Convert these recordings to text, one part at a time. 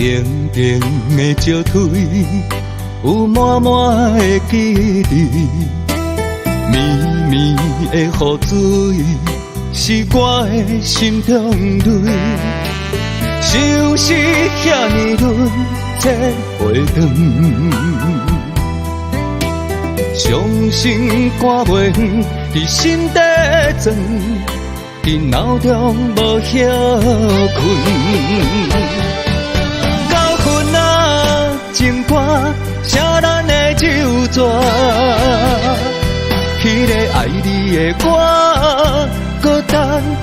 静静的石堆，有满满的记忆。绵绵的雨水，是我的心中泪。相识遐尼轮，千回长。伤心肝袂远，伫心底钻，伫脑中无歇困。到困啊，情歌写咱的旧纸，迄个爱你的我，搁等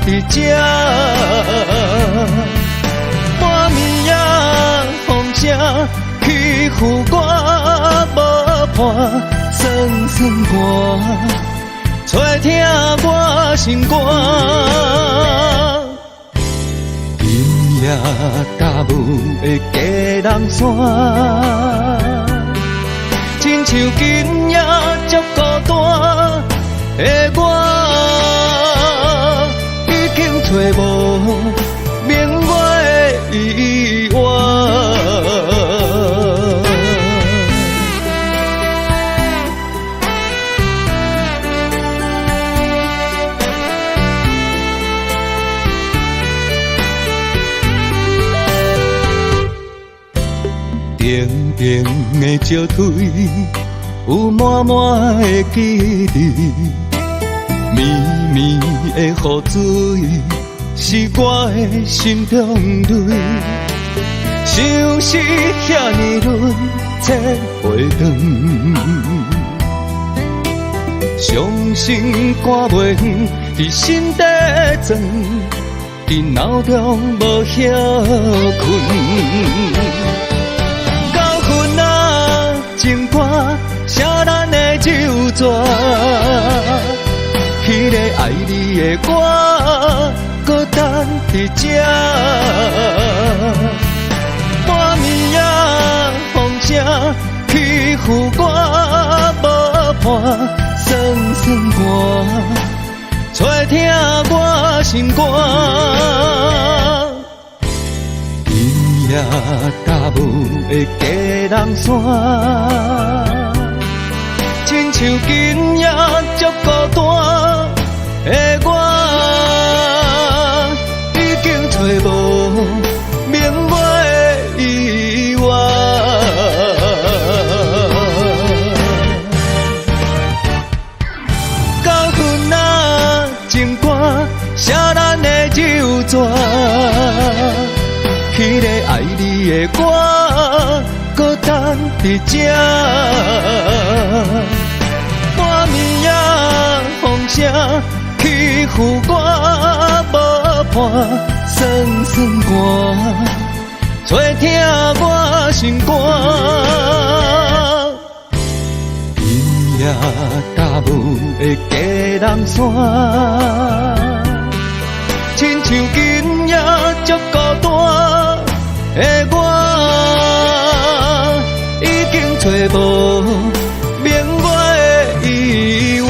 伫这。半暝啊，风声欺负我，无伴。酸酸歌，吹听我心肝。今夜踏舞的佳人山，亲像今夜足孤单的我，已经找无明月的依偎。静静的石堆，有满满的记忆。绵绵的雨水，是我的心中泪。相识遐尼轮，千回长。伤心肝袂远，伫心底钻，伫脑中无歇困。情歌写咱的旧纸，迄个爱你的我，搁等伫这。半暝啊，风声欺负我，无伴酸酸歌，吹听我心肝。今夜踏舞的佳人山，亲像今夜足孤单的我，已经找无明月的依偎。到困啊，情歌写咱的旧纸。迄个爱你的我，搁等伫这。半暝啊，风声欺负我，无伴酸酸歌，吹听我心肝。今夜踏舞的佳人山，亲像今夜足孤单的我，已经找无明月的依偎。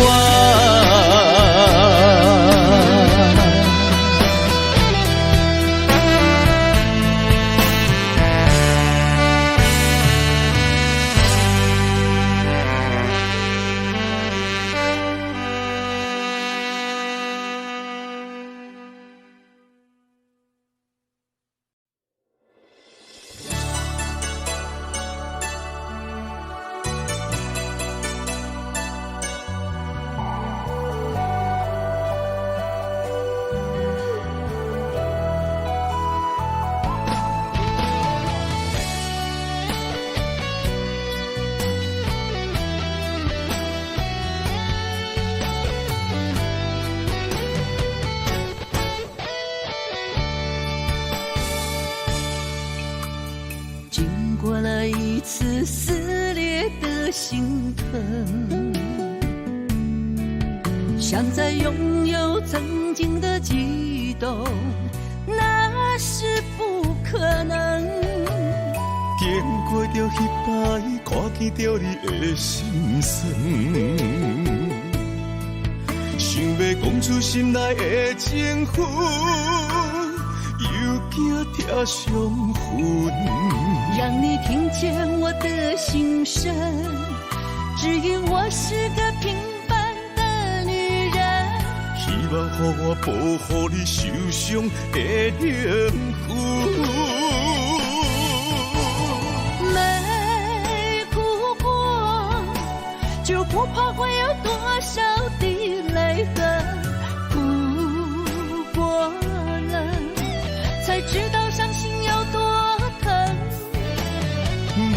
过了一次撕裂的心疼，想再拥有曾经的悸动，那是不可能。经过着彼摆，看见着你的心酸，想要讲出心内的情绪，犹记惊贴上魂，让你听见我的心声，只因我是个平凡的女人。希望予我保护你受伤的灵魂。没哭过，就不怕会有多少的泪痕。哭过了，才知道伤心有多疼。无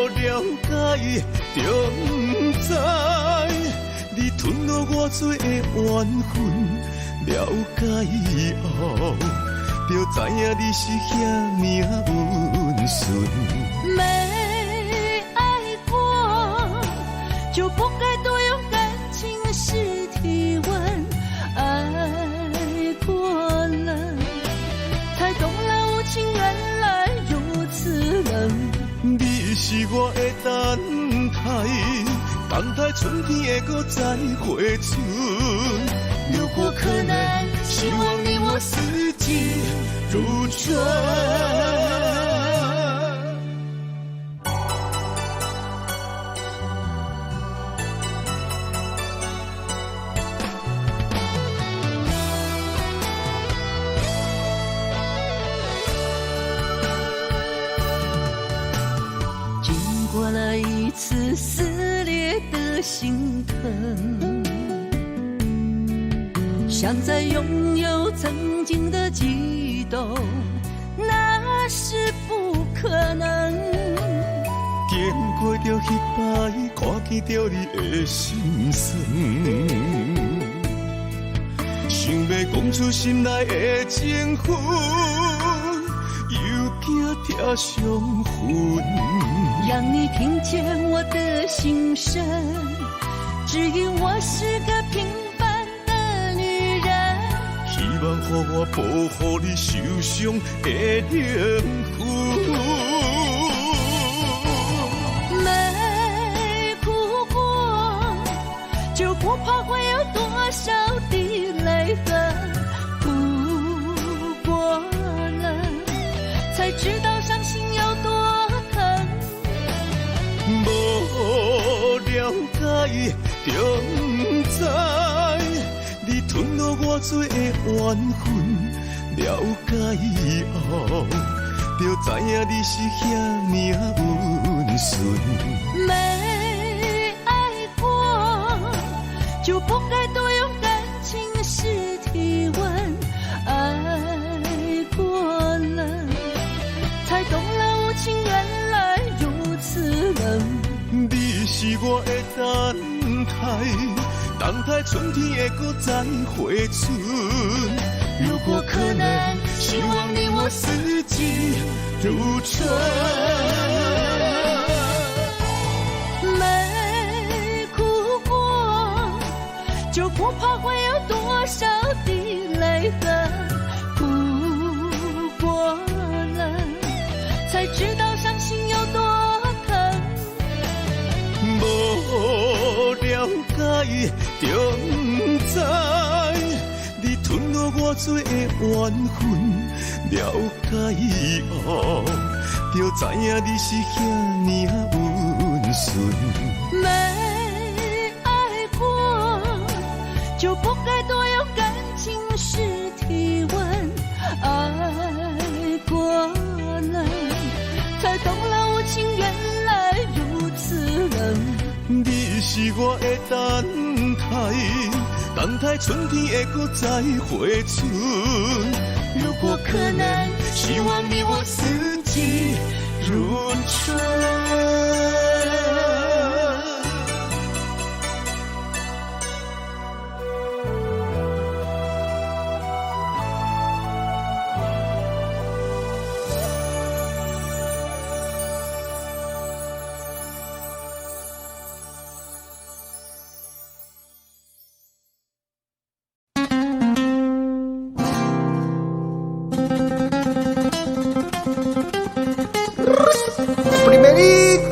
了解就不知，你吞落我多的缘分。了解后，就知影你是遐命运顺。没爱过，就不该多用感情试体温。爱过了，才懂了无情原来如此冷。你是我的等待春天会搁再回春。如果可能，希望你我四季如春。经过了一次撕裂的心疼，想再拥有曾经的悸动，那是不可能。经过着彼摆，看见着你的心酸，想要讲出心内的情绪，又惊贴上魂。让你听见我的心声，只因我是个平凡的女人。希望予我保护你受伤的灵魂。没哭过，就不怕会有多少的泪痕。哭过了，才知道伤心有多疼。无了解就不知，你吞落我多的缘分。了解后，就知影你是遐命运顺。没爱过，就不该多用感情试体温。爱过了，才懂了无情原来如此冷。你是我的等待春天会搁再回春。如果可能，希望你我四季如春。没哭过，就不怕会有多少的泪痕。哭过了，才知道伤心有多疼。无了解就不知，你吞落我多的缘分。了解后，就知影你是遐命运顺。没爱过，就不该多用感情试体温。爱过了，才懂了无情原来如此冷。你是我的等待春天会搁再回春。如果可能，希望你我四季如春。Primerico.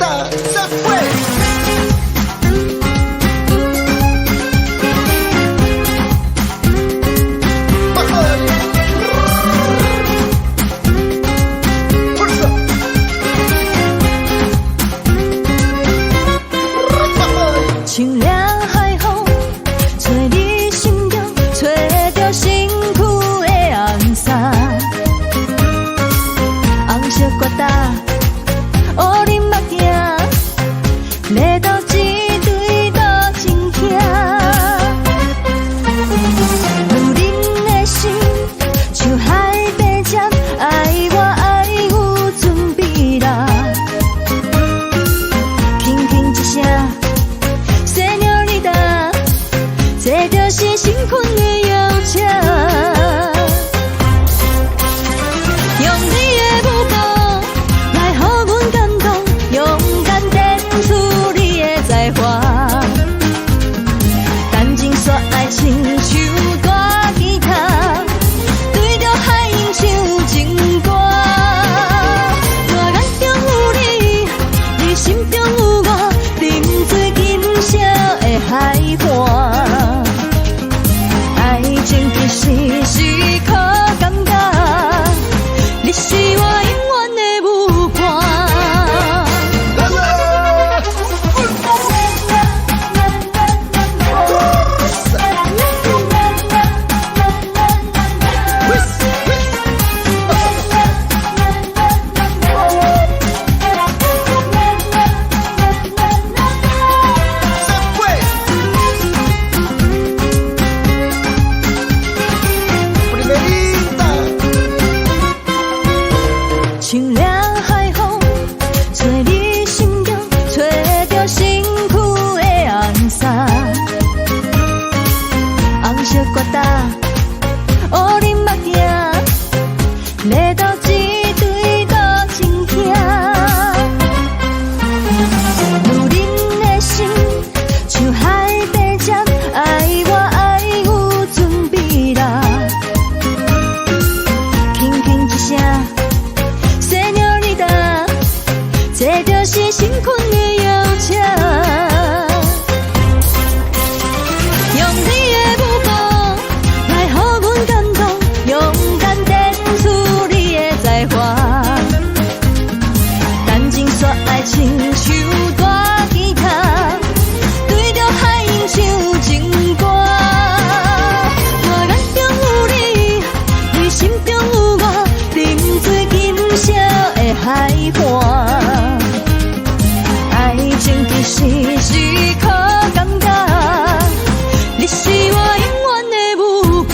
伴。爱情其实是靠感觉，你是我永远的舞伴。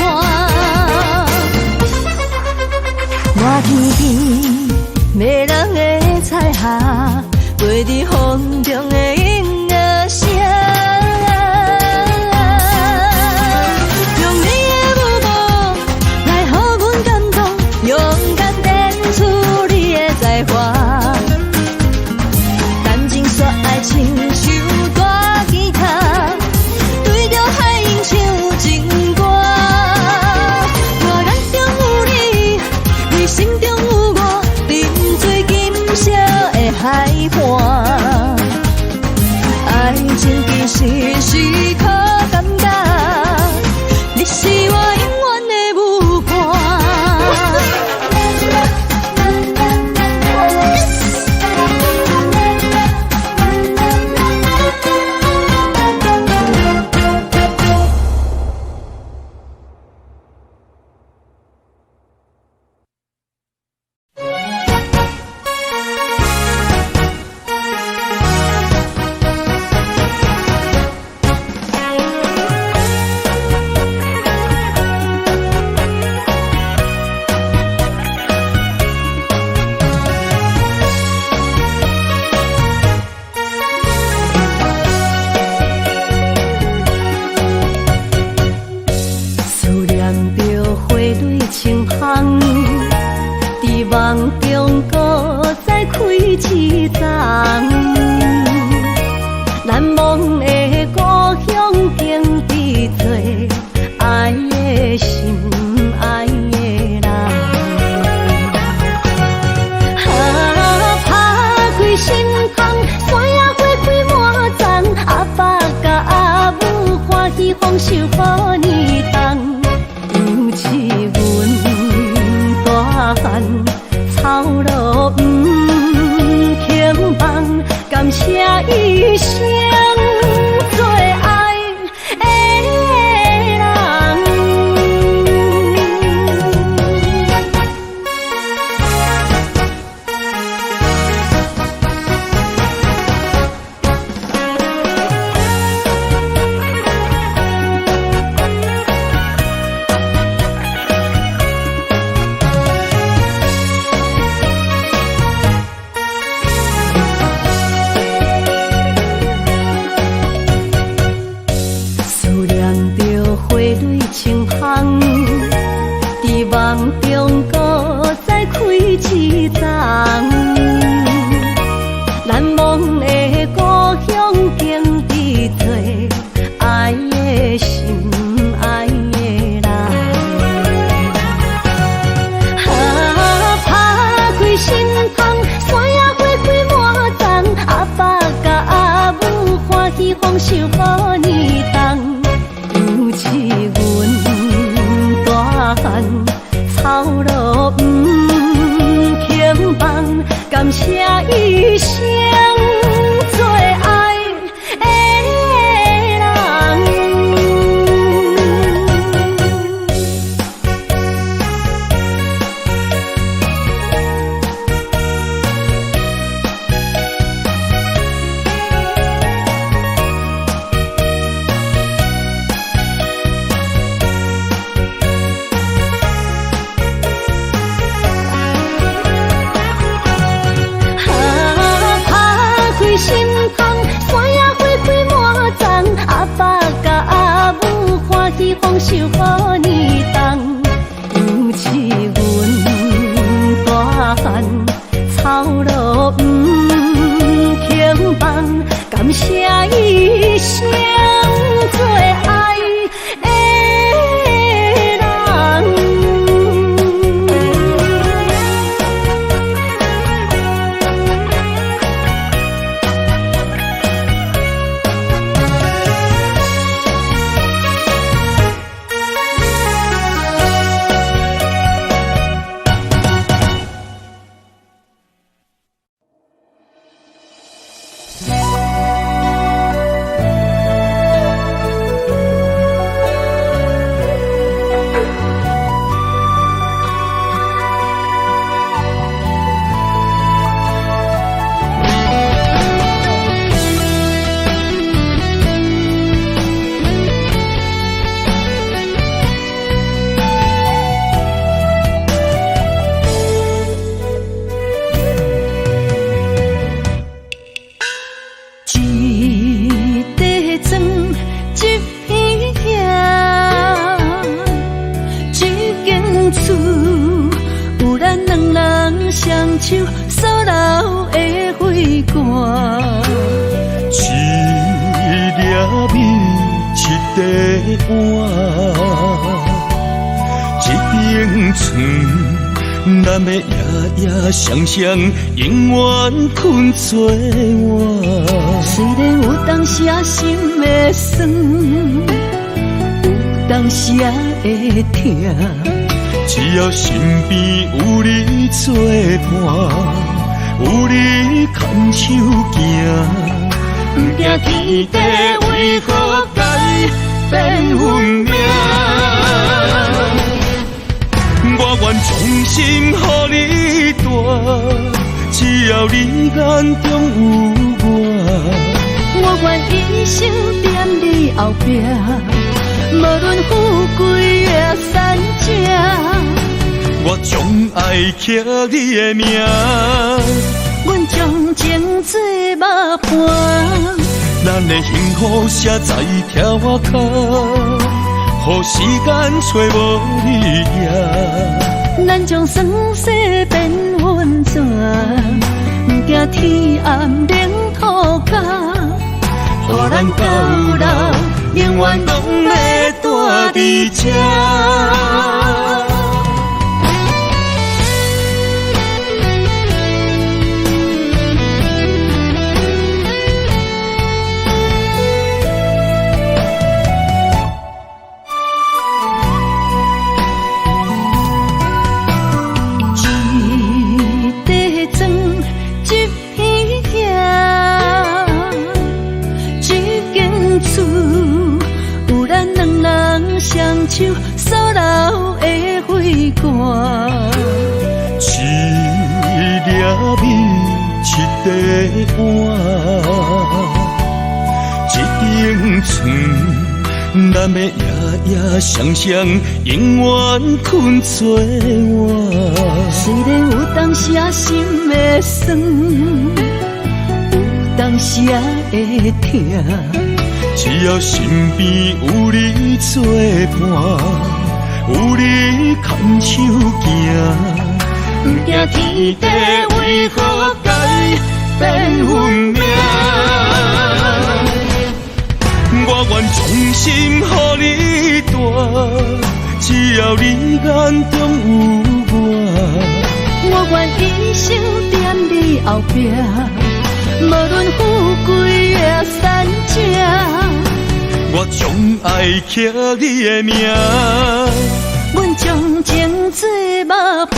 我天边迷人的彩霞，飞伫风中的音乐声。用你的舞步来予阮感动，勇敢展出你的才华。谈情说爱亲像大吉他，对着海音唱情歌。我眼中有你，你心中有我，沉醉今宵的海畔。爱情其实是靠感觉，你是我永远的舞伴。思念着花蕊清香，伫梦中搁再开一丛。难忘的故乡，经历做爱的心，爱的人。打开心窗，山野花开满丛，阿爸甲阿母欢喜丰收予年冬。尤其阮大汉草路不轻放，感谢一生做爱的人。思念着花蕊清香，伫梦中搁再开一丛。难忘的故乡，经历做爱的心，爱的人。打开心窗，山野花开满丛，阿爸甲阿母欢喜丰收予年冬。尤其阮大汉草路不轻放，感谢一生做爱的人。打有咱两人双手所留的花冠。一粒米，一块碗，一顶床，咱要夜夜双双，永远困做伙。虽然有当时心会酸，有当时会痛，只要身边有你作伴，有你牵手行。不惊天地为何改变运命，我愿衷心予你带，只要你眼中有我。我愿一生踮你后壁，无论富贵也善者，我将爱刻你的名。阮将情做肉伴，咱的幸福写在条脚，予时间找无你影。咱将生死变温泉，不惊天暗冷土脚，予咱到老永远拢要住伫这。双手所留的花冠，一粒米，一块碗，一顶床，咱要夜夜双双，永远困做伙。虽然有当时心会酸，有当时会痛。只要身边有你作伴，有你牵手行，不惊天地为何改变运命。我愿衷心予你带，只要你眼中有我。我愿一生踮你后壁，无论富贵也善者。我将爱刻你的名，阮将情做肉伴，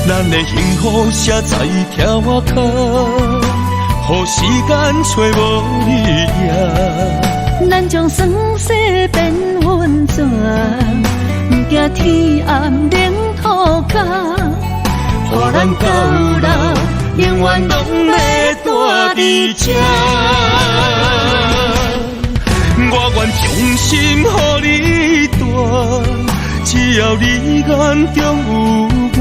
咱的幸福写在条脚，予时间找无你影。咱将生死变温泉，不惊天暗冷土脚，予咱到老永远拢要住伫这。我愿衷心予你带，只要你眼中有我。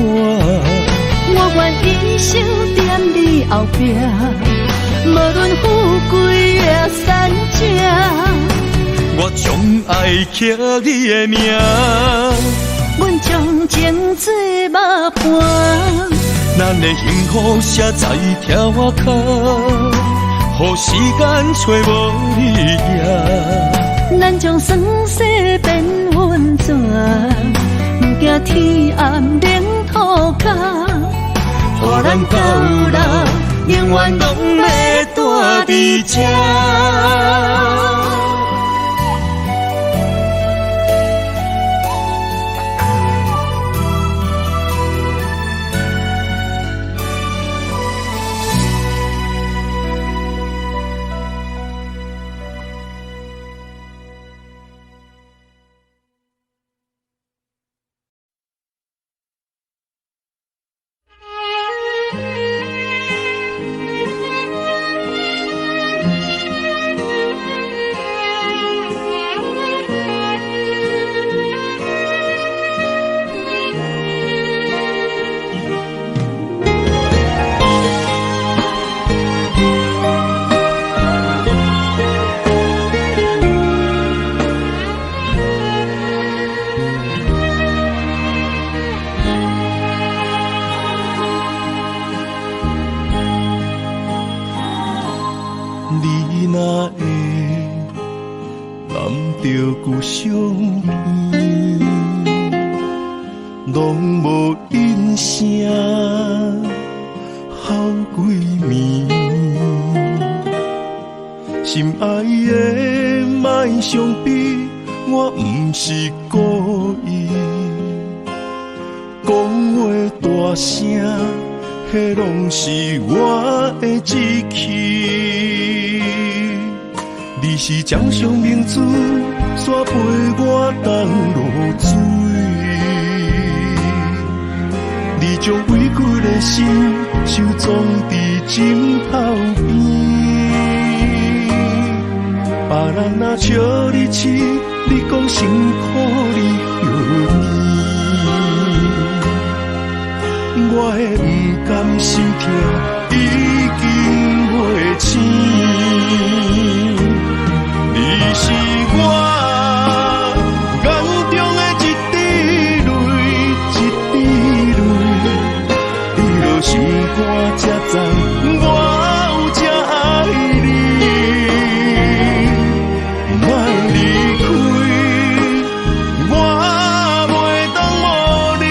我愿一生踮你后壁，无论富贵也善者。我将爱刻你的名，阮将情做肉伴，咱的幸福写在条脚，予时间找无你影。咱将生死变温泉，不惊天暗冷土脚，予咱到老永远拢要住伫这。故乡边，拢无音声，好几暝。心爱的，莫伤悲，我不是故意。讲话大声，迄拢是我的志气。你是掌上明珠，煞陪我东落水。你将委屈的心收藏伫枕头边。别人若笑你痴，你讲辛苦你著甜。我的不甘心痛已经袂醒。你是我眼中的一滴泪，一滴泪。你若心肝才知我有这爱你。莫离开，我袂当无你，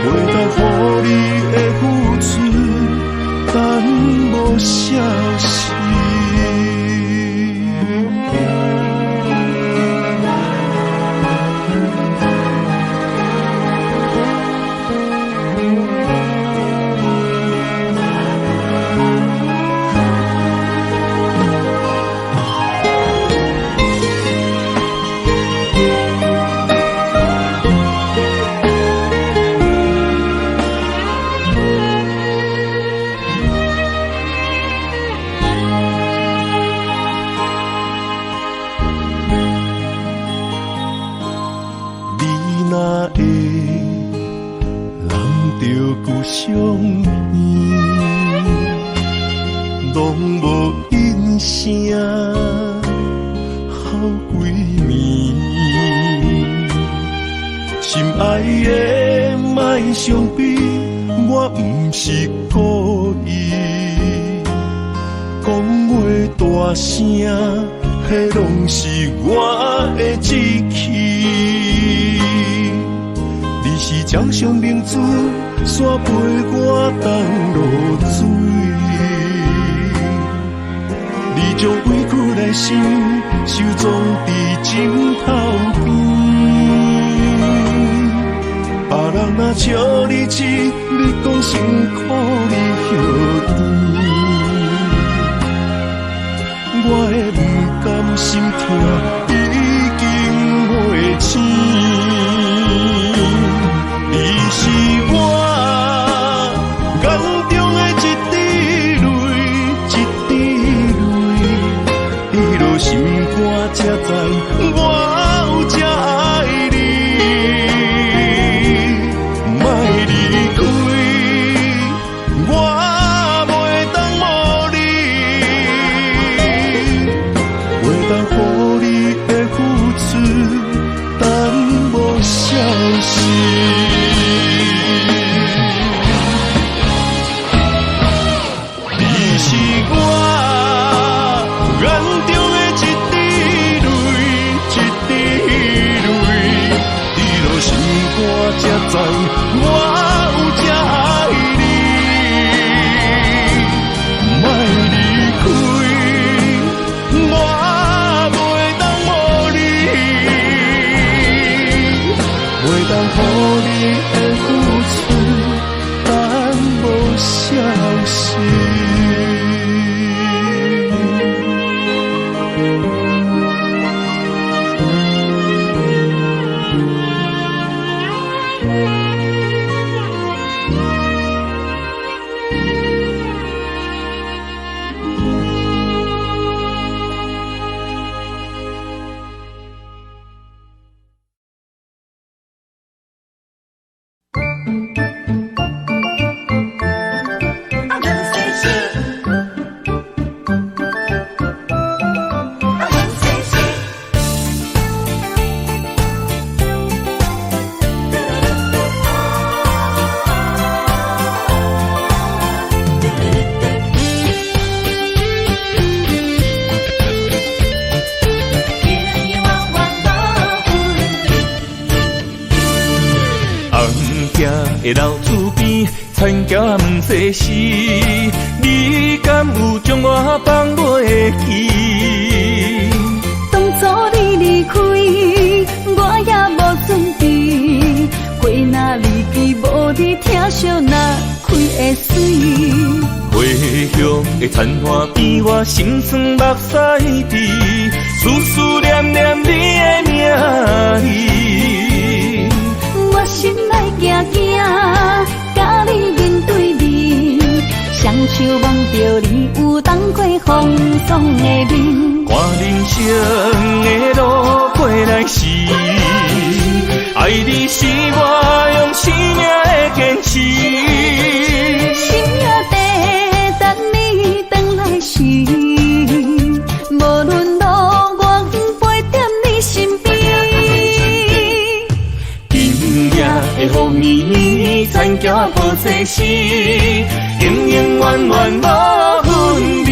袂当予你的付出等无消息。相依，拢无音声，好几暝。心爱的，莫伤悲，我不是故意。讲话大声，迄拢是我的志气。你是掌上明珠，煞陪我东落水。你将委屈的心收藏伫枕头边。别人若笑你痴，你讲辛苦你著甜。我的不甘心痛已经袂醒。你是我眼中的一滴泪，一滴泪。你落心肝才知我有这爱你。莫离开，我袂当无你，袂当予你的付出等无消息。我才知我有这爱你，莫离开，我袂当无你，袂当予你的付出等无消息。I'm gonna say 的老厝边，田脚毋细时，你敢有将我放袂记？当初你离开，我也无准备，花若离枝无你疼惜，哪开会水？花香的田花边，我心酸目屎滴，思思念念你的名字。我心内惊惊，甲你面对面，双手望着你有当过风霜的面。看人生的路过来时，爱你是我用生命的坚持。心也地等你回来时，无论路我陪在你身边。今夜的风雨，田脚无细时，永永远远无分离。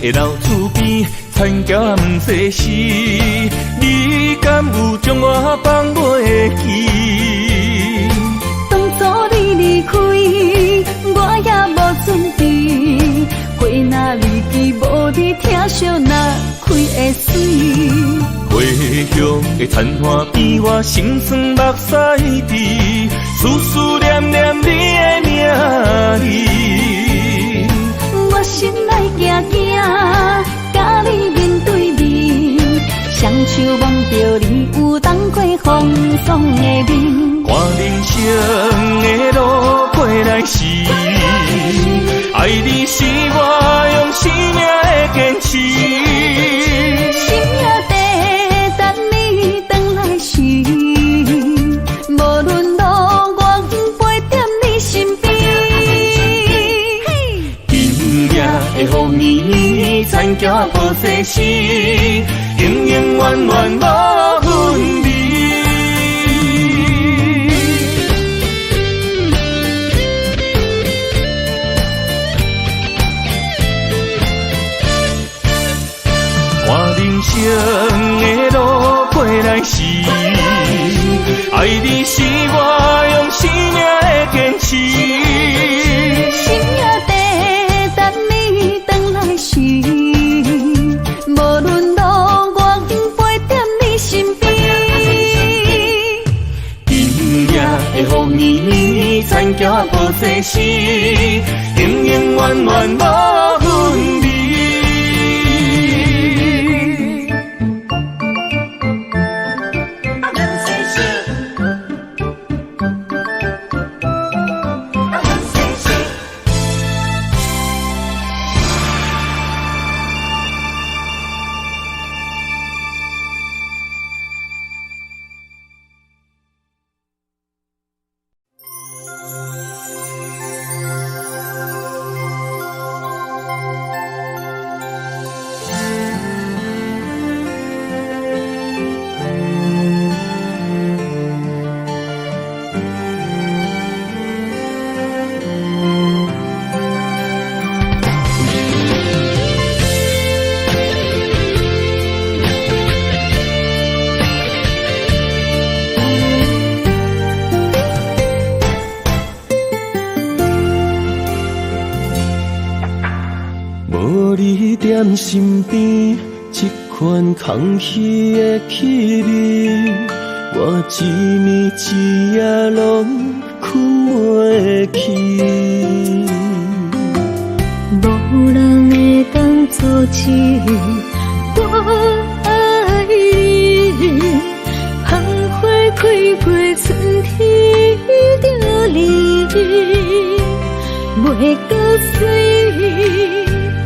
的老厝边，田脚毋细时，你敢有将我放袂记？当初你离开，我也无准备，花若离枝无你疼惜，哪开会水？花香的田花边，我心酸目屎滴，思思念念你的名字。我心内惊惊，甲你面对面，双手望着你有当过风霜的面。看人生的路过来时，爱你是我用生命的坚持。心也地等你回来时，无论路我陪在你身边。的风雨，田脚无细时，永永远远无分离。看人生的路过来时，爱你是我用生命的坚持。心也地等你回来时，无论路我陪在你身边。今夜的风雨，田脚无细时，永永远远无分离。踮身边，这款空虚的气味，我一暝一夜拢困袂去。无人会当阻止我爱你，芳花开过春天就离，袂搁水。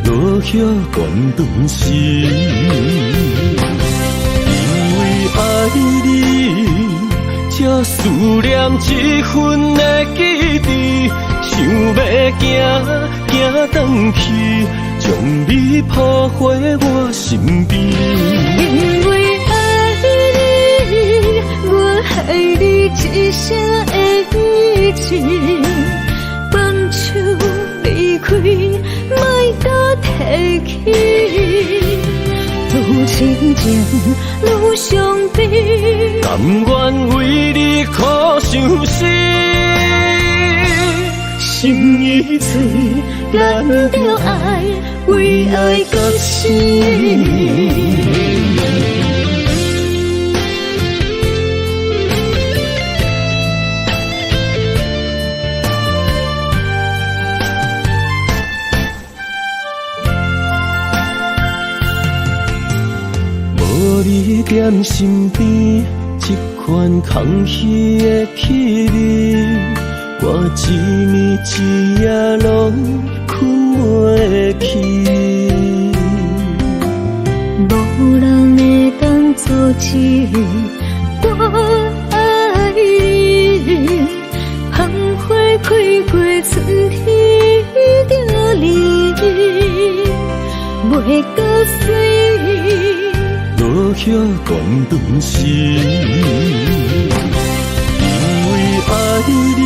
落叶断断时，因为爱你，才思念这份的记忆，想要行回去，将你你抱回我身边。因为爱你，我爱你一生的意志，放手离开，莫再提起。愈亲情愈伤悲，甘愿为你苦伤心。心已碎，咱着爱，为爱到死。无你踮身边，这款空虚的气味，我一暝一夜拢困袂去。无人会当阻止我爱你，芳花开过春天就离，袂搁水。落叶断断时，因为爱你，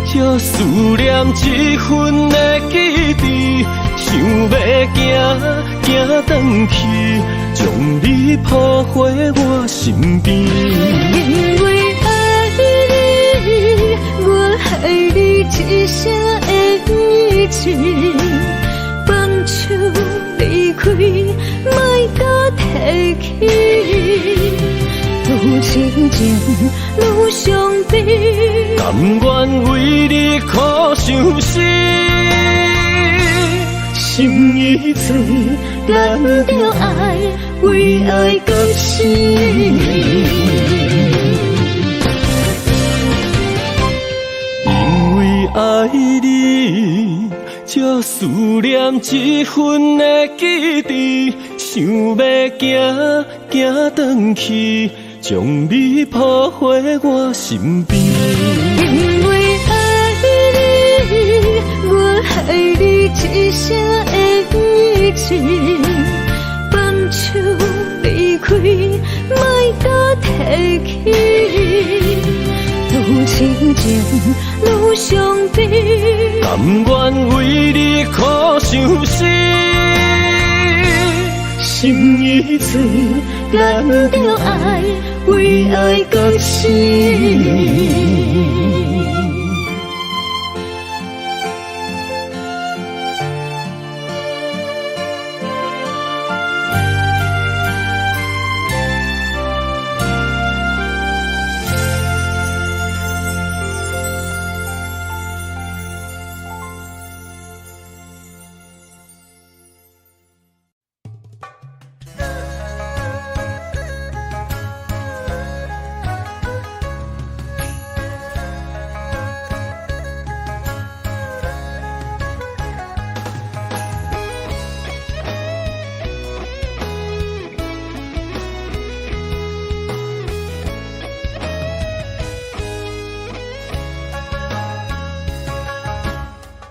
才思念这份的记忆，想要行回去，将你抱回我身边。因为爱你，我爱你一生的意志，放手离开，莫再提起。愈亲情愈伤悲，甘愿为你苦伤心。心已碎，咱着爱，为爱到死。因为爱你，才思念这份的记忆，想要行回去，将你抱回我身边。因为爱你，我爱你一生的意志，放手离开，莫再提起。愈亲情愈伤悲，甘愿为你苦伤心。心已碎，咱着爱，为爱到死。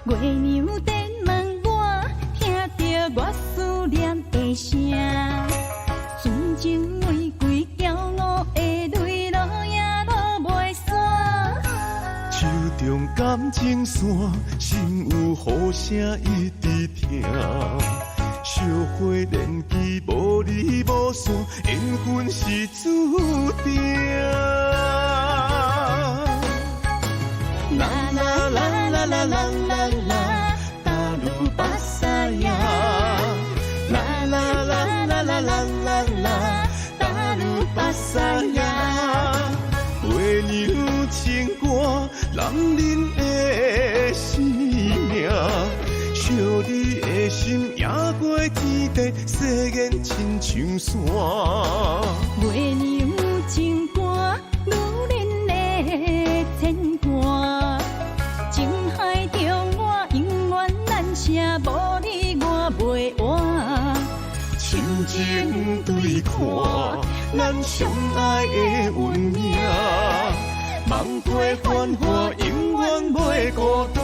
月娘电问我，听着我思念的声，纯情玫瑰骄傲的泪落也落袂散。手中感情线，心有雨声一直听。小花年纪无离无散，缘分是注定。啦啦啦啦啦啦啦啦，大路巴萨呀。啦啦啦啦啦啦啦啦，大路巴萨呀。月娘情歌，人人的生命。惜你的心，夜过天地，誓言亲像线。月娘情歌，女人的牵挂。情海中我永远难舍，无你我袂活。亲情对看，咱相爱的运命。梦过繁华，永远袂孤单。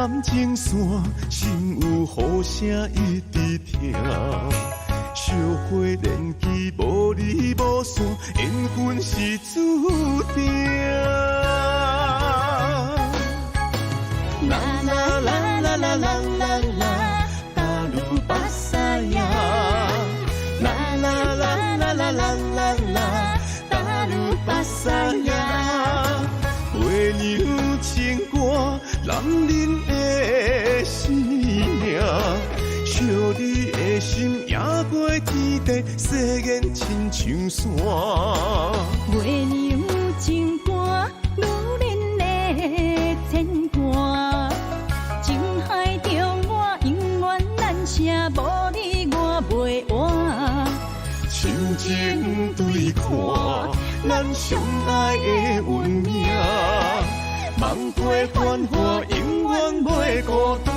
感情线，心有雨声一直听。小花年纪无离无散，缘分是注定。啦啦啦啦啦啦啦啦，达鲁巴萨呀。啦啦啦啦啦啦啦啦，达鲁巴萨呀。月娘情歌，男人的生命。惜你的心，夜过天地，誓言亲像线。月娘情歌，女人的牵挂。情海中我永远难舍，无你我袂活。亲情对看，咱相爱的运命。梦过繁华，永远袂孤单。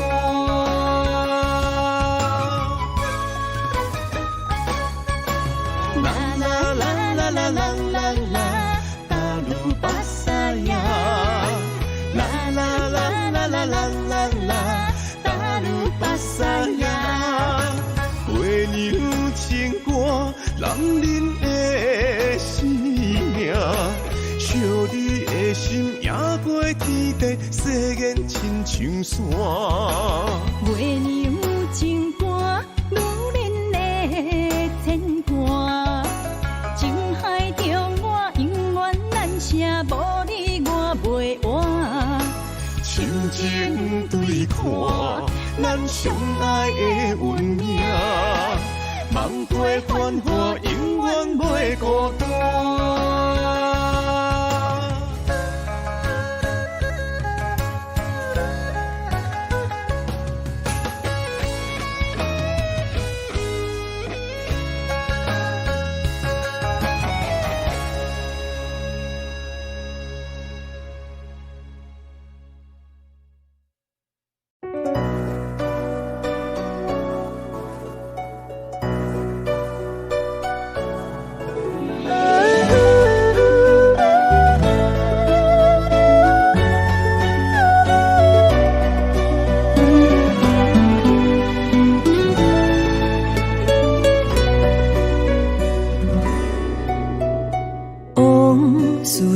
啦啦啦啦啦啦啦啦，达鲁巴萨呀。啦啦啦啦啦啦啦啦，达鲁巴萨呀。月娘情歌，男人的生命。惜你的心，夜过天地，誓言亲像线。月娘情歌，女人的牵挂。情海中我永远难舍，无你我袂活。亲情对看，咱相爱的运命。梦过繁华，永远袂孤单。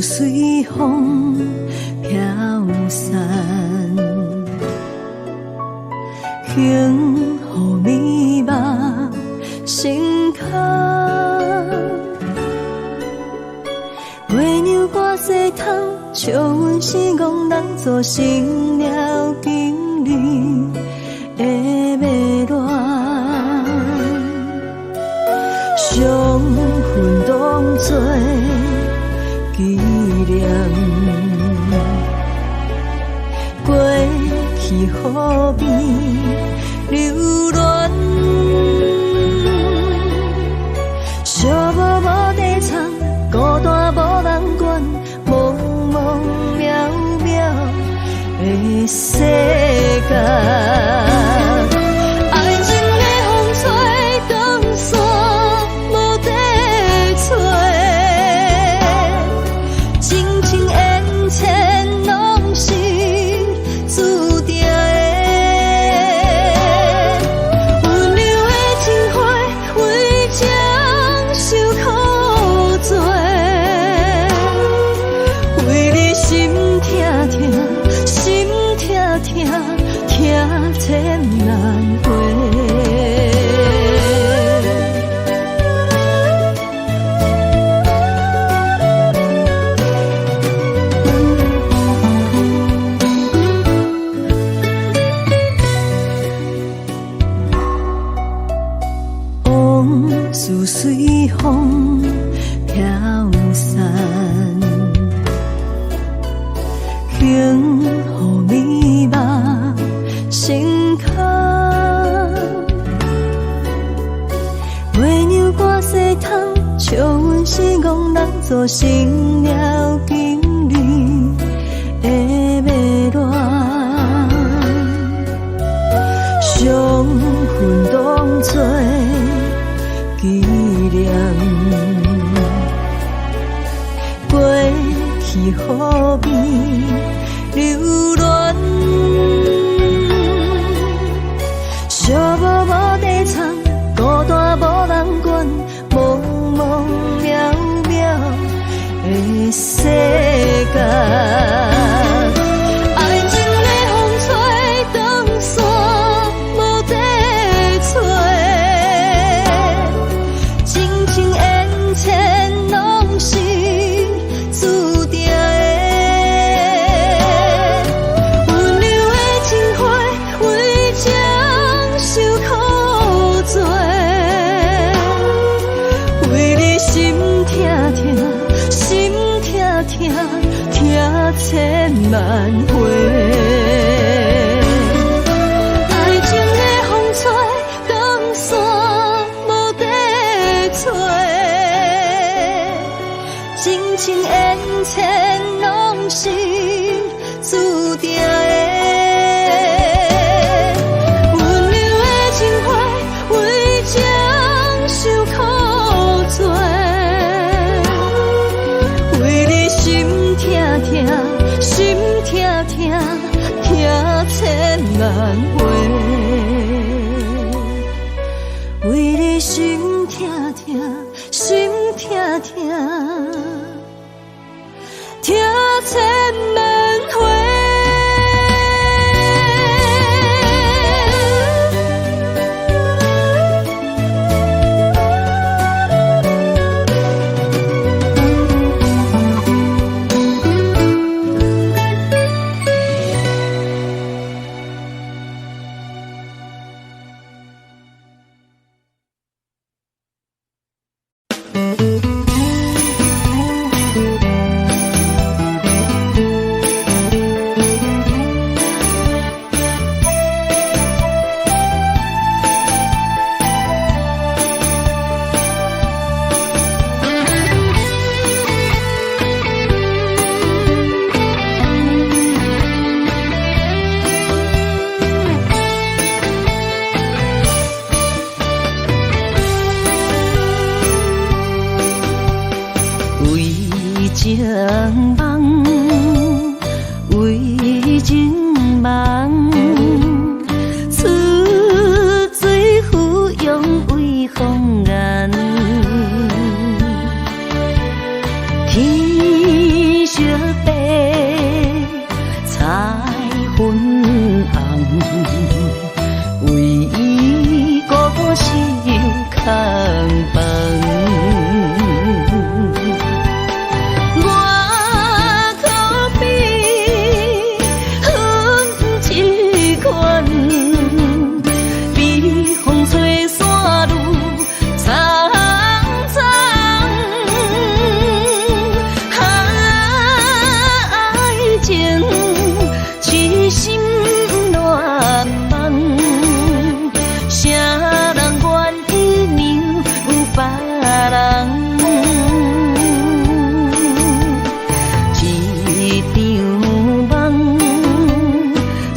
随风飘散，轻雨迷茫心坎。月娘歌西窗，笑阮是憨人做成了经理的迷乱，伤痕当作纪念，过去何必留恋？寂寞无地藏，孤单无人管，茫茫渺渺的世界。随风飘散，轻雨迷茫心坎。月娘歌西窗，笑阮是憨人做成了经理的迷乱，伤痕当作纪念，过去何必留恋？难回。爱情的风吹，江山无地找，真情缘浅拢是注定的。心痛痛，痛千难回。为你心痛痛，心痛痛，痛千难回。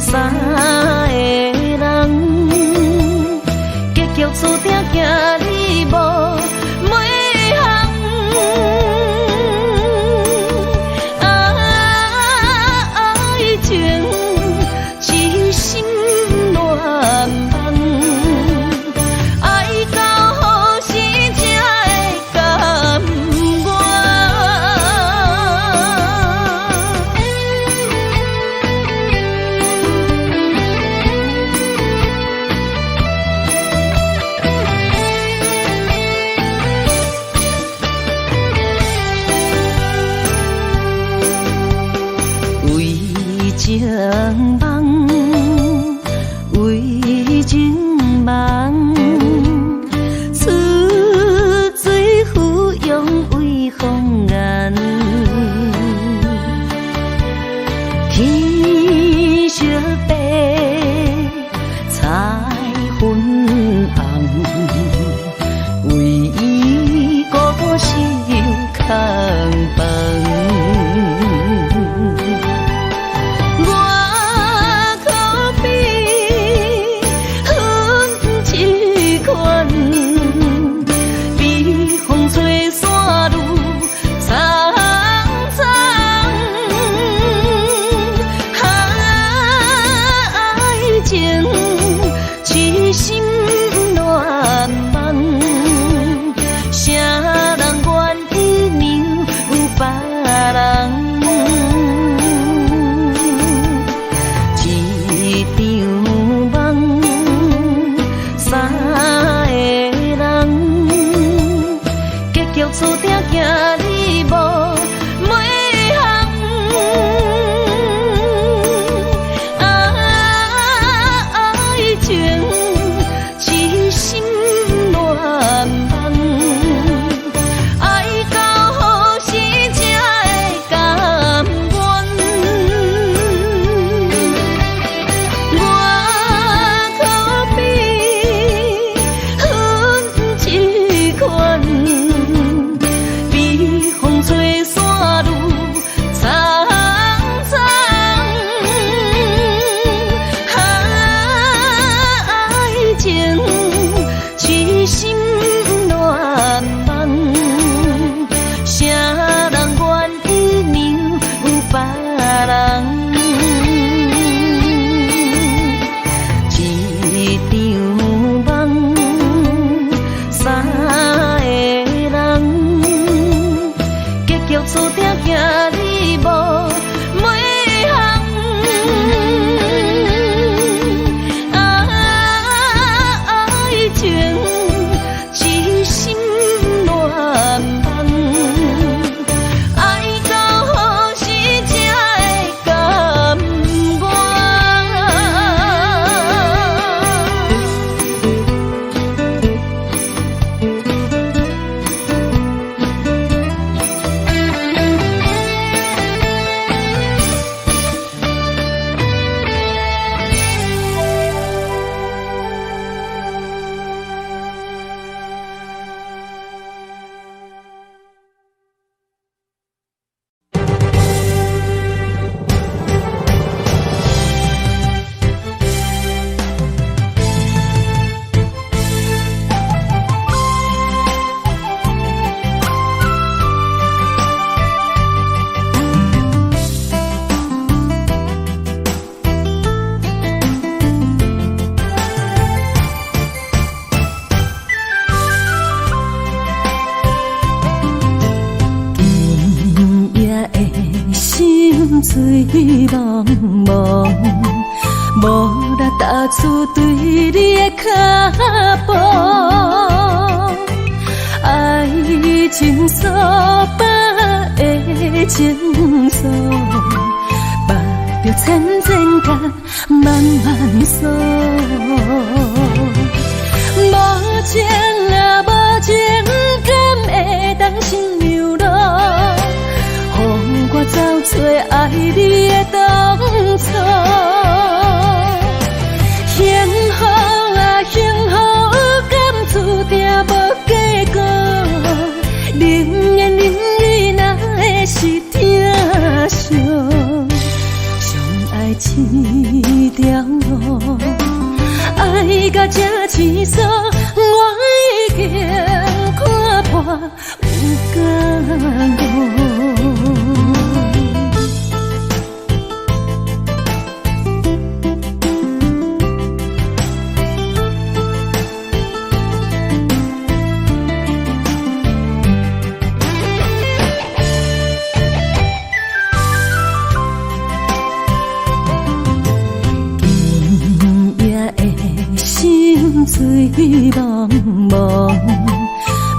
啥人愿意让有别惊你无每项。爱情一心乱梦，爱到何时才会甘水茫茫，无力踏出对你的脚步。爱情诉把的情诉，把着千千甲慢慢诉。无情啊无情，敢会当心流落？我走找爱你的当初，幸福啊幸福，敢注定无结果。宁愿忍你哪会是疼惜？相爱一条路，爱到这青涩，我已经看破有甘无。水茫茫，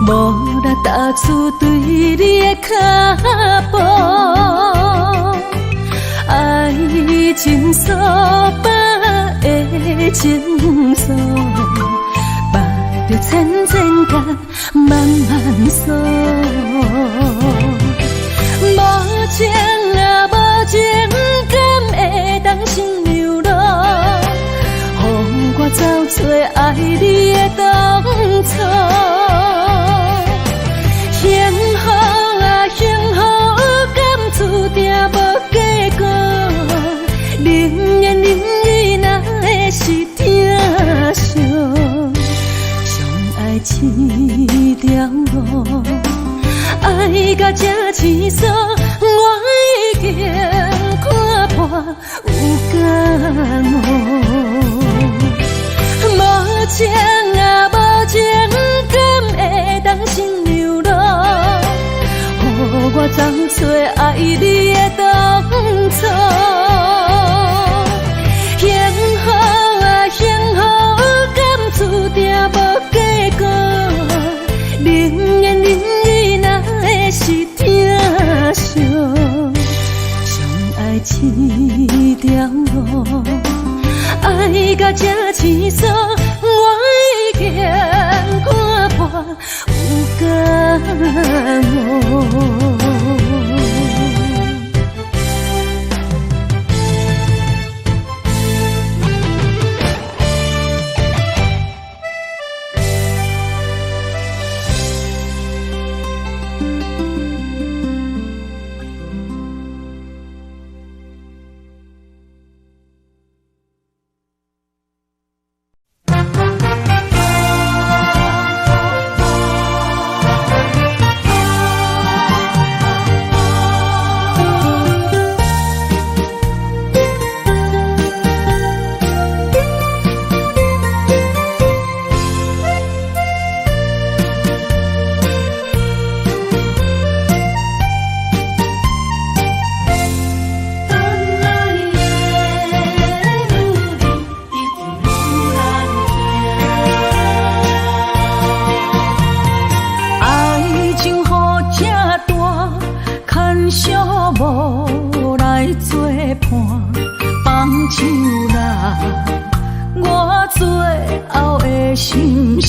无力踏出对你的脚步。爱情诉把的情诉，把着千千甲慢慢诉。无情啊无情，敢会当心流落？我走找爱你的当初，幸福啊幸福，敢注定无结果。宁愿忍你哪会是疼惜？相爱一条路，爱到这青涩，我已经看破有甘无。无情啊无情，敢会当心流落？我走找爱你的当初，幸福啊幸福，敢注定无结果。宁愿忍你哪会是疼惜？相爱一条路，爱到这青涩，我已经看破有甘无。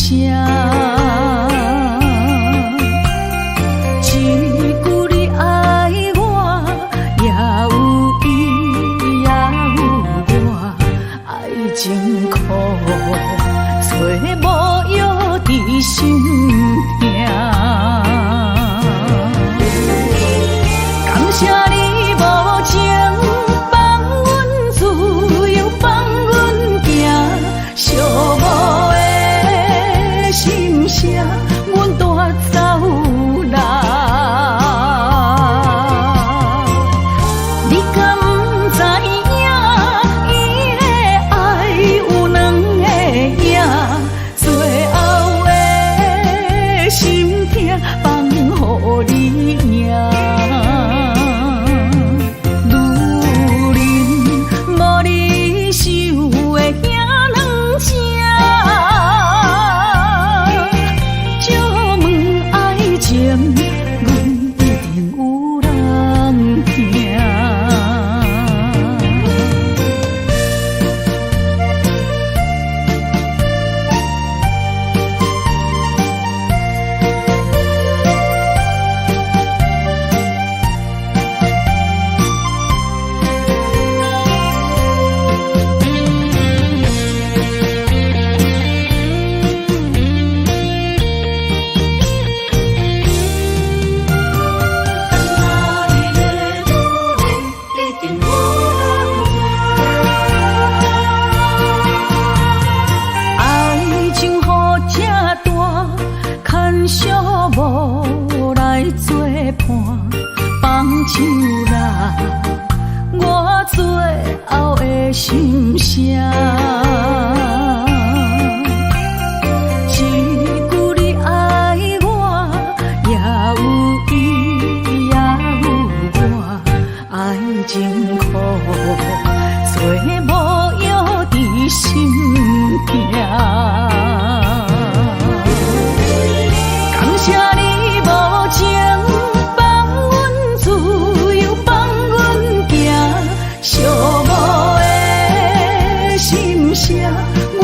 声。一句你爱我，也有伊，也有我，爱情苦，找无药伫心痛。感谢你无情，放阮自由，放阮行，寂寞的心声，阮带走来。你敢不知影，伊的爱有两个影，最后的心痛放予你赢。无来作伴，放手啦，我最后的心声。一句你爱我，也有伊，也有我，爱情苦，做无药伫心痛。感谢你无情，放阮自由，放阮行，寂寞的心声，阮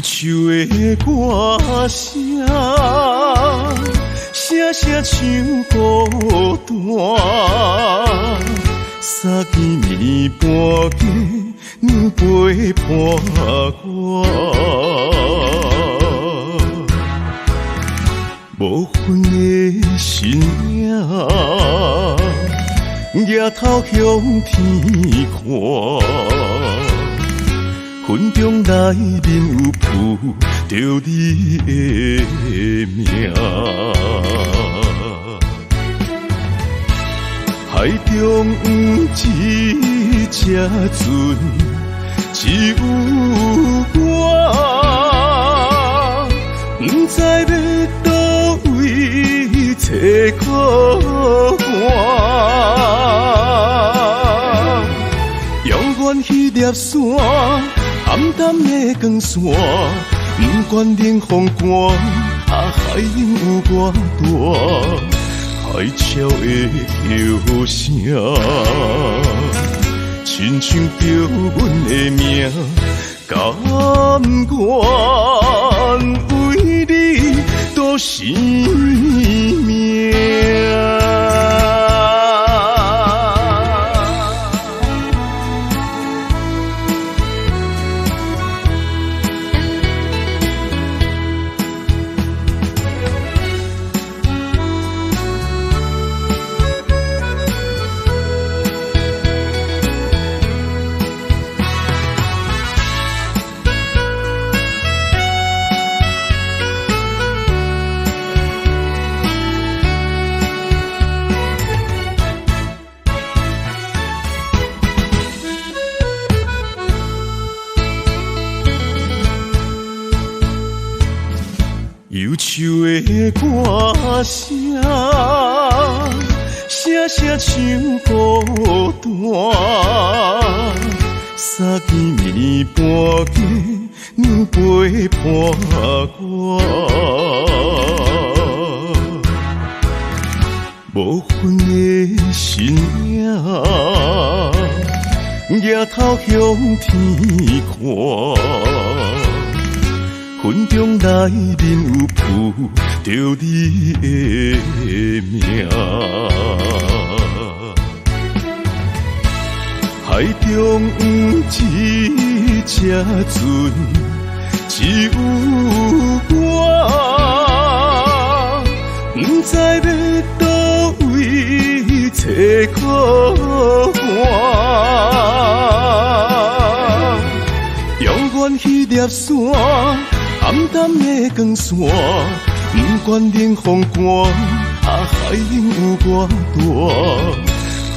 秋的歌声，声声像孤单。三更暝半价，娘陪伴我。无分的身影，抬头向天看。云中来面有浮着你的名，海中一只船，只有我，不知要倒位找靠岸。遥远迄粒山，暗淡的光线，不管冷风寒，海涌有偌大。海潮的叫声，亲像叫阮的名，甘愿为你赌生命。忧愁的歌声，声声像孤单。三更暝半价，娘陪伴我。无分的身影，抬头向天看。云中来面有浮着你的名，海中一只船，只有我，不知要倒位找靠岸。遥远迄粒山，暗淡的光线，不管冷风寒，海涌有偌大。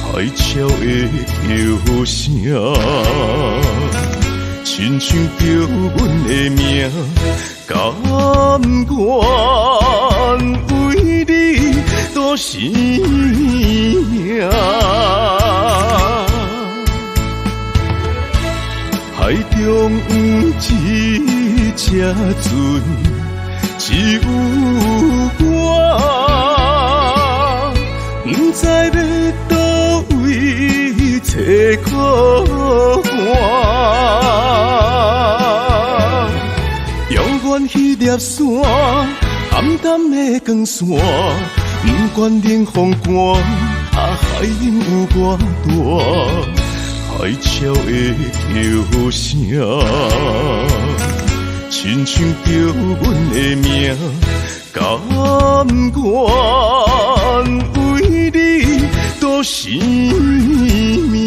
海潮的叫声，亲像叫阮的名，甘愿为你赌生命。海中一只船，只有我，不知要倒位找靠岸。遥远迄粒山，暗淡的光线，不管冷风寒，海涌有偌大。海潮的叫声，亲像叫阮的名，甘愿为你赌生命。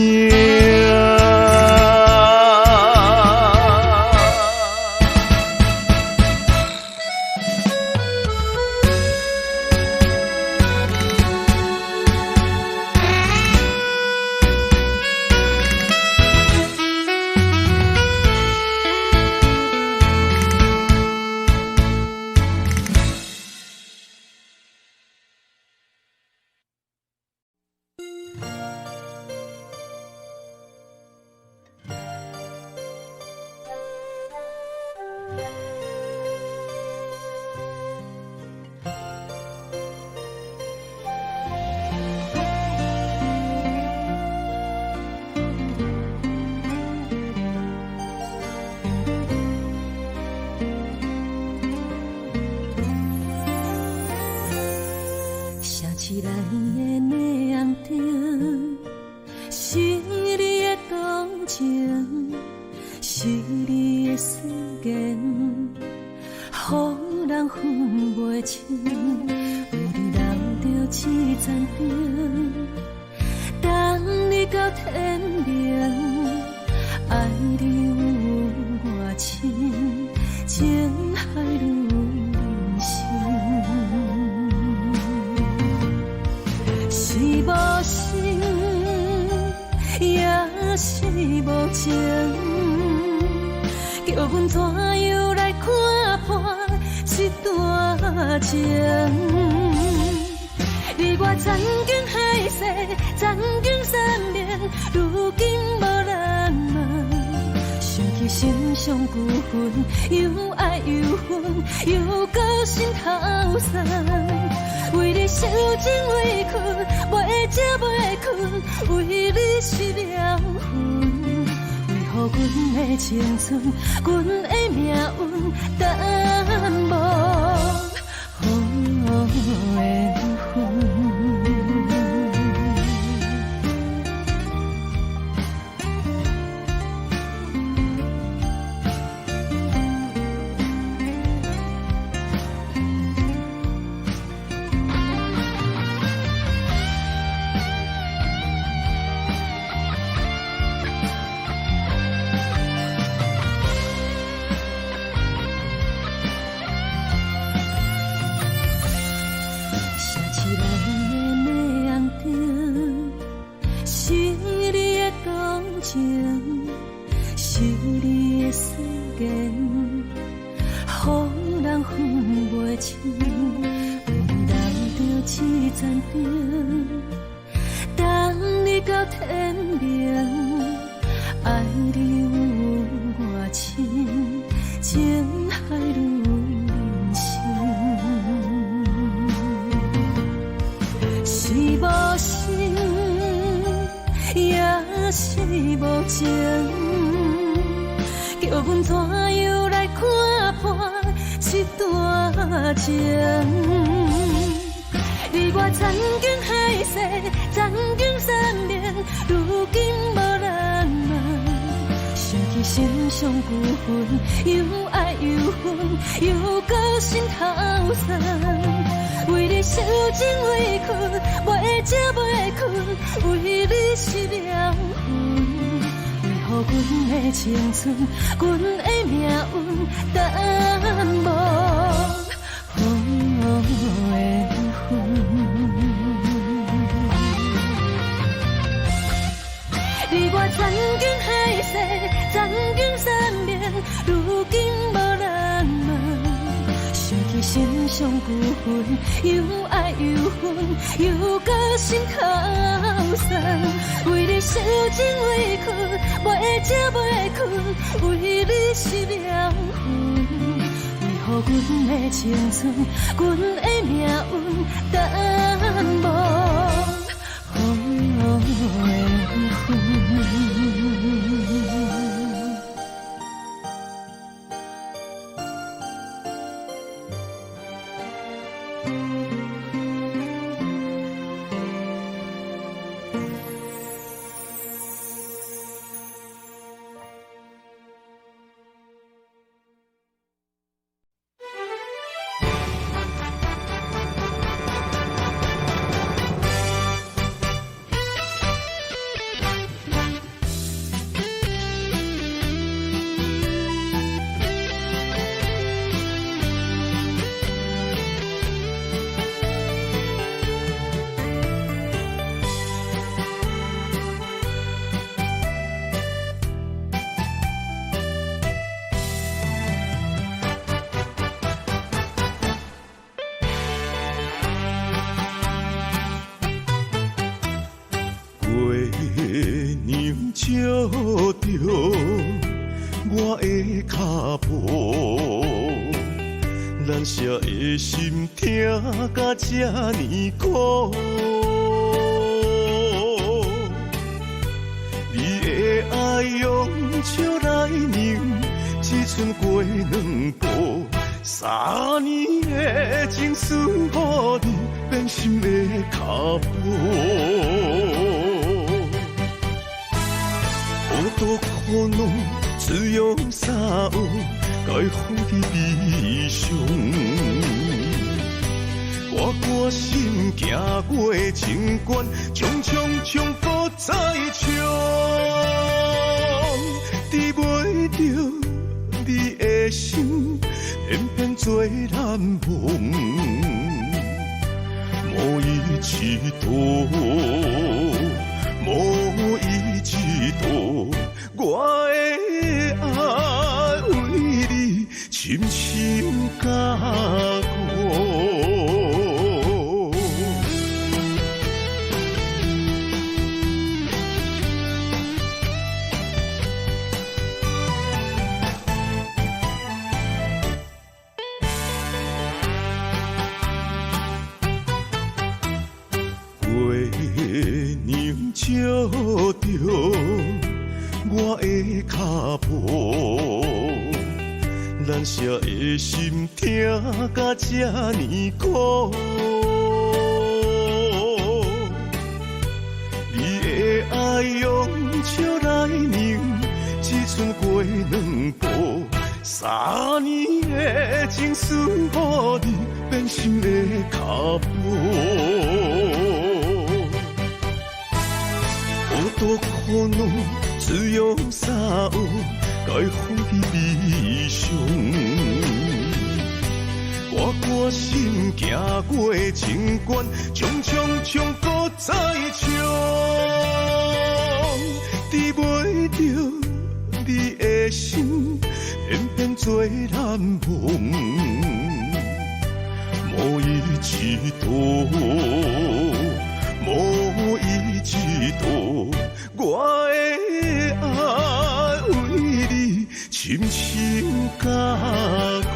是你的动情，是你的思念，予人分袂清，为你留着一盏灯，等你到天明，爱你有我深，情海如人生，是无心，也是无情，叫阮怎样来看破这段情？你我曾经海誓，曾经相恋，如今无人问。想起心上旧恨，又爱又恨，又搁心头酸。为你受尽委屈，袂食袂困，为你失了魂。为何阮的青春，阮的命运，等无好缘分？是你的思念，予人分袂清，为你留着一盏灯，等你到天明，爱你有我深，情海如人生，是无心，也是无情，叫阮怎样来看破这段情？你我曾经海誓，曾经相恋，如今无人问。想起心上旧恨，又爱又恨，又搁心头酸。为你受尽委屈，袂食袂困，为你失了魂。为何阮的青春，阮的命运，等无好缘分？你我曾经海誓，曾经相恋，如今无人问。想起心上旧恨，又爱又恨，又搁心头酸。为你受尽委屈，袂食袂困，为你失了魂。为何阮的青春，阮的命运，等无好缘分？月亮照着我的脚步，难舍的心痛甲这呢苦。你的爱用笑来凝，一寸过两步。3年的情思，予你变心的脚步。浓，滋养啥有该放弃悲伤。我歌心行过情关，冲冲冲搁再冲，治袂着你的心，偏偏做难忘。无伊一度，无伊一度，我的爱为你深深加固。月娘照着我的脚步，难舍的心痛甲这呢苦。你的爱用笑来凝，只剩过两步。3年的情思，予你变心的脚步。多苦恼，滋养啥有该放弃悲伤。我歌心行过情关，冲冲冲搁再冲，治袂着你的心，偏偏做难忘。无伊一度，无伊一度。我的爱为你深深加固，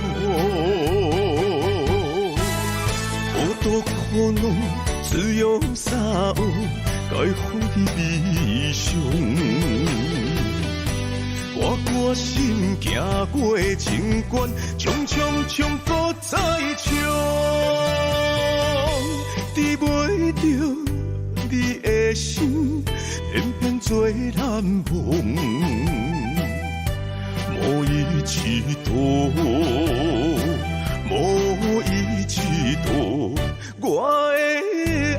好多苦恼滋养啥有该放弃悲伤。我歌心行过情关，冲冲冲搁再冲，治袂着你的心，偏偏做难忘。无伊一度，无伊一度，我的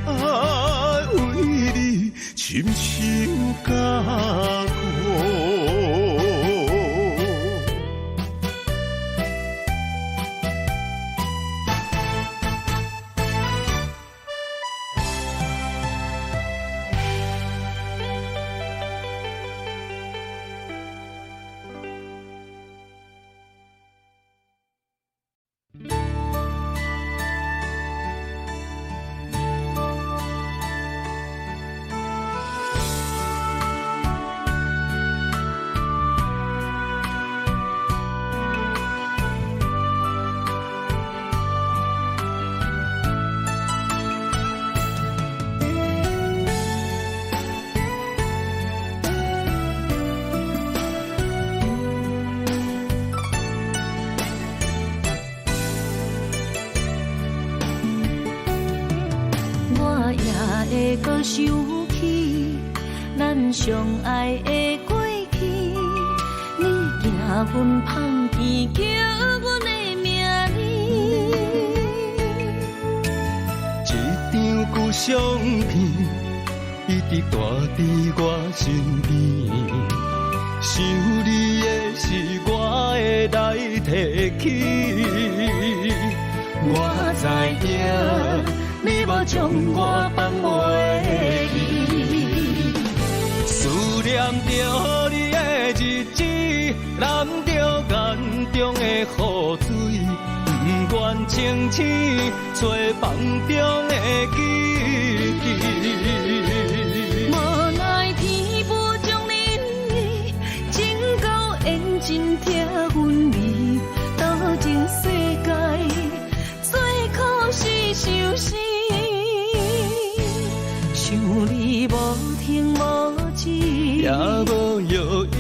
爱为你深深加固。会搁想起咱相爱的过去，你行阮芳田，叫阮的名字。一张旧相片，一直挂伫我身边。想你的是我会来提起，我知影。你无将我放袂记，思念着你的日子，淋着眼中的雨水，不愿清醒做梦中的记忆。无奈天无将恁的情到缘尽听阮味，多情世界最可是相思。想你无停无止，也无药医。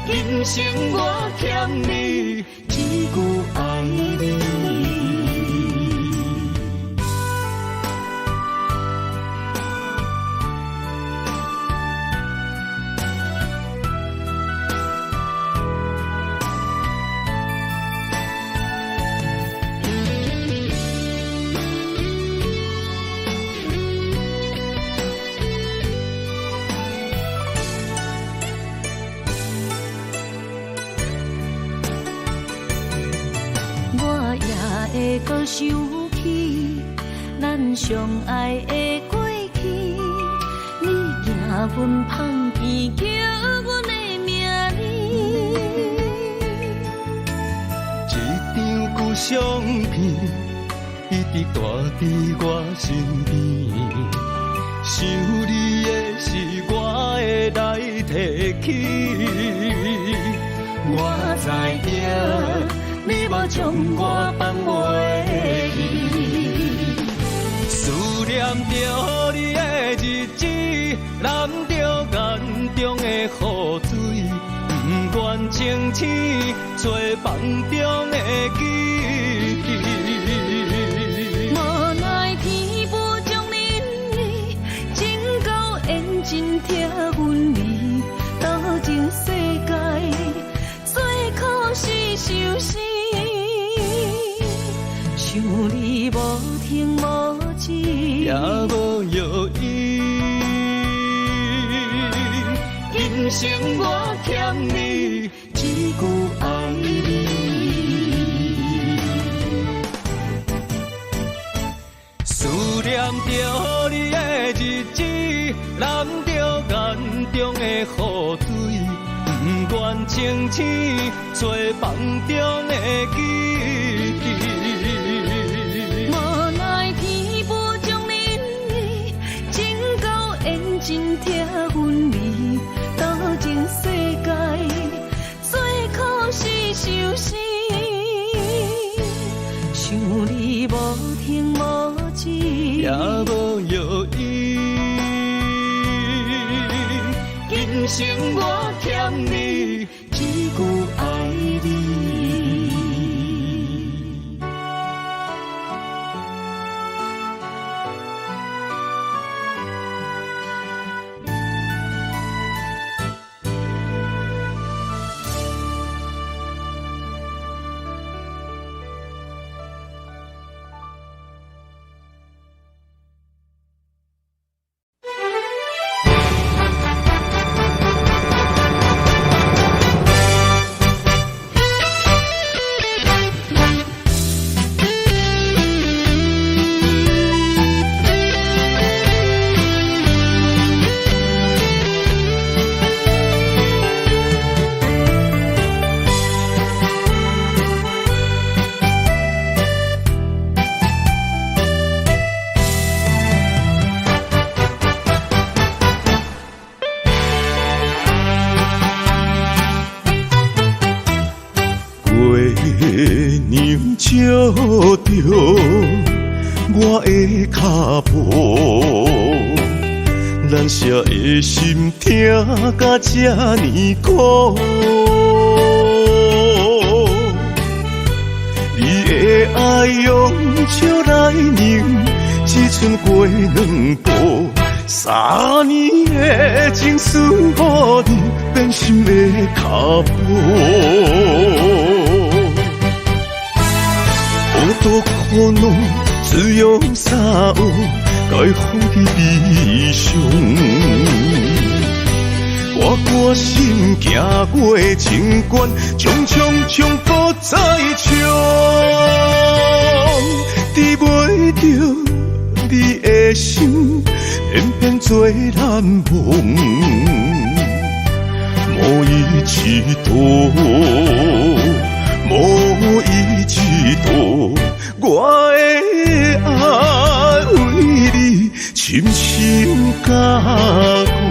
今生我欠你一句爱你。会搁想起咱相爱的过去。你行阮芳片，叫阮的名字。一张旧相片，一直带伫我身边。想你的时，我会来提起。我知影，你无将我放袂记。思念着你的日子，淋着眼中的雨水，不愿清醒做梦中的记忆。无奈天无将恁你情到缘尽拆阮离，斗阵世界最可是受死。想你无停无止，也无药医。今生我欠你一句爱你。思念着你的日子，淋着眼中的雨水，不愿清醒做梦中的记忆。无奈天无将恁你情到缘尽拆阮离，斗阵世界最可是受死。想你无停无止，也无药医。今生我欠你一句爱你。月亮照着我的脚步，咱舍的心痛甲这呢苦。你的爱用笑来凝，只剩过两步。3年的情思，予你变心的脚步。好多苦恼，只用三有，该放弃理想。我决心行过情关，冲冲冲，搁再冲，治袂着你的心，偏偏做难忘。无伊一度，无伊一度，我的爱为你深深加固。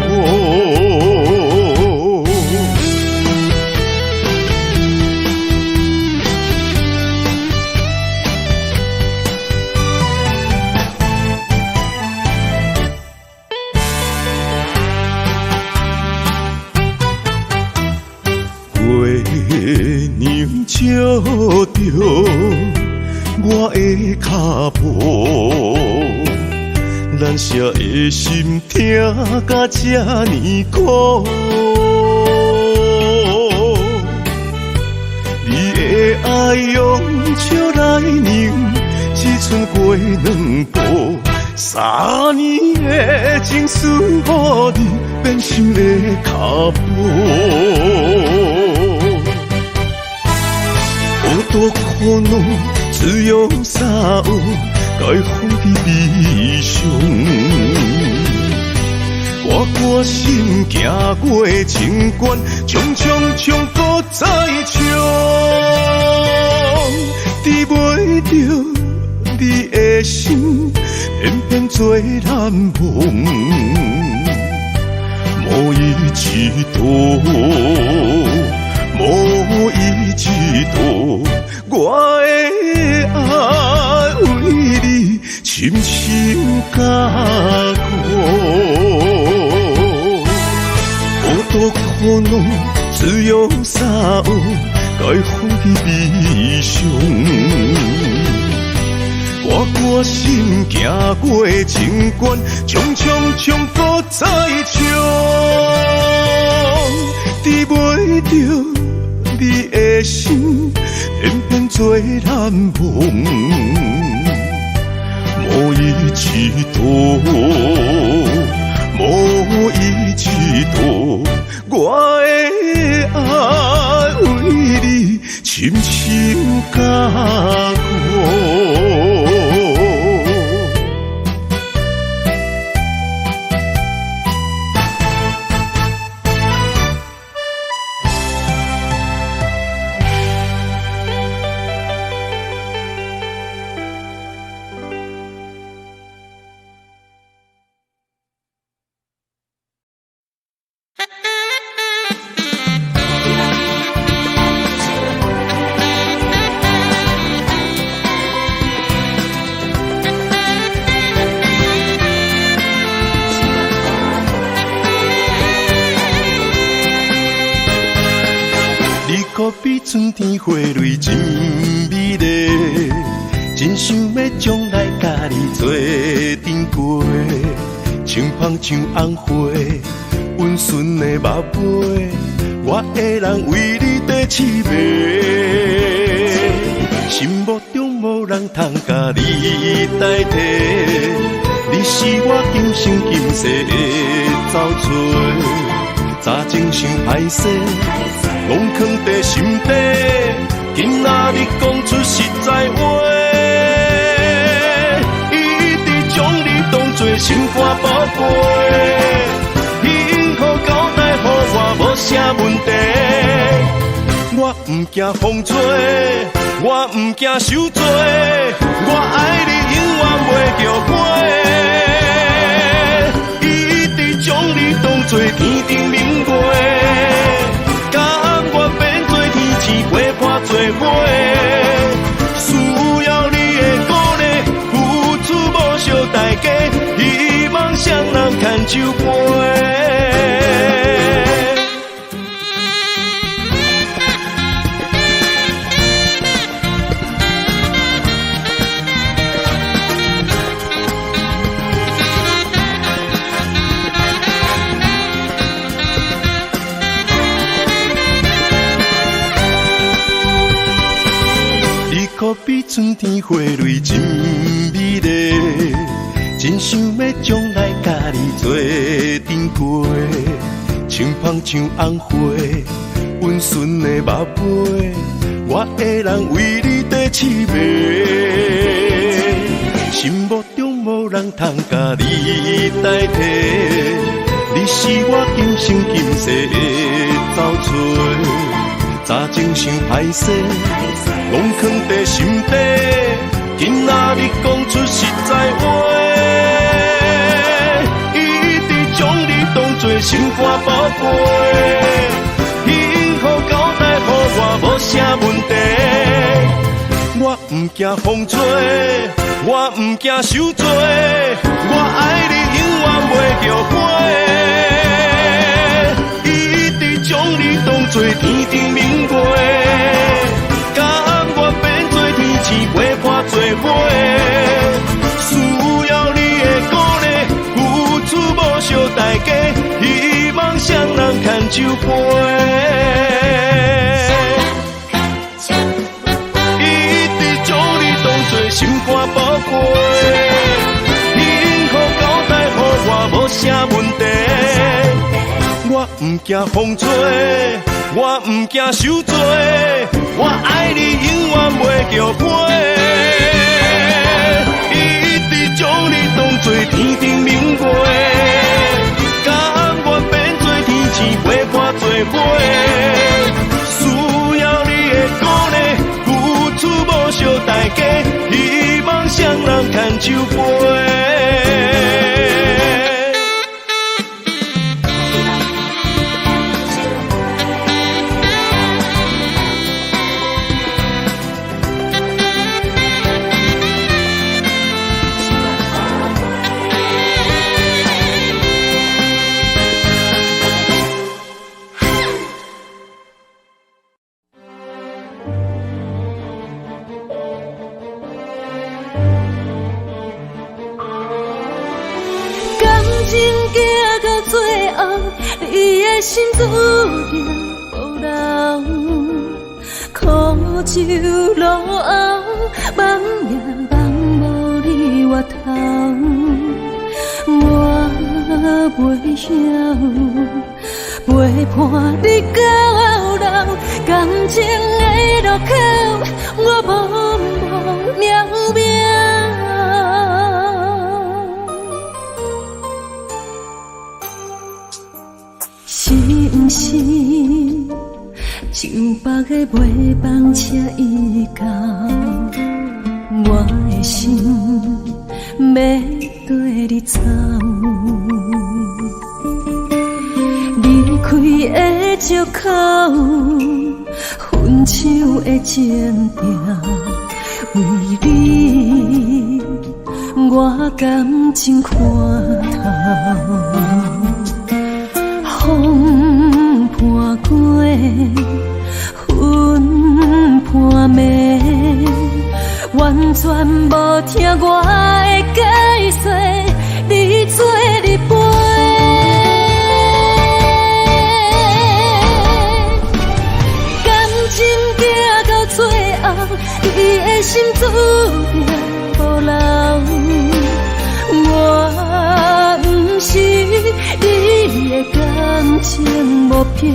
月亮照着我的脚步，咱舍的心痛甲这呢苦。你的爱用笑来凝，只剩过两步。3年的情思，予你变心的脚步。好多苦恼，只自由洒有该放弃理想。我心行过情关，冲搁再冲，治袂着你的心，偏偏做难忘。无依之途，无依之途，我的爱为你深深加固。多可能自由洒有该放弃理想。我心行过情关，冲搁再冲，治袂着你的心，偏偏做难忘。无依之途，无依之途，我的爱为你深深加固。可比春天花蕊真美丽，真想要将来甲你做阵过，像芳像红花，温顺的目杯，我会人为你地凄迷，心目中无人通甲你代替，你是我今生今世的走找。早前想歹势，拢藏在心底。今仔日讲出实在话，一直将你当作心肝宝贝。幸福交代予我无啥问题，我唔惊风吹，我唔惊受罪，我爱你永远袂后悔。一直将你当作天顶明月，甲我变做天星陪伴做伙，需要你的鼓励，付出无小代价，希望双人牵手陪。可比春天花蕊真美丽，真想要将来甲你做阵过，像芳像红花，温顺的目杯，我会人为你地凄迷，心目中无人通甲你代替，你是我今生今世的走找。早前想歹势，拢藏在心底。今仔日讲出实在话，一直将你当作心肝宝贝。幸福交代予我无啥问题，我唔惊风吹，我唔惊受罪，我爱你永远袂后悔。一直将你当作天顶明月，甲我变做天星陪伴做伙，需要你的鼓励，付出无小代价，希望双人牵手陪。一直将你当作心肝宝贝，幸福交代予我无啥问题。我我不惊风吹，我不惊受罪，我爱你永远袂叫破。一直将你当作天顶明月，甘愿变做天星陪看做伙。需要你的鼓励，付出无小代价，希望双人牵手陪。你的心注定无留，苦酒路后，梦也梦无你回头。我袂晓陪伴你到老，感情的路口，我茫茫渺渺。是毋是上北的袂放车伊到，我的心要跟你走。离开的借口，分手的情定，为你我感情看透。风伴过，云伴暝，完全无听我的解说，你做你陪。感情行到最后，你的心注定无留。我不是你的感情目标，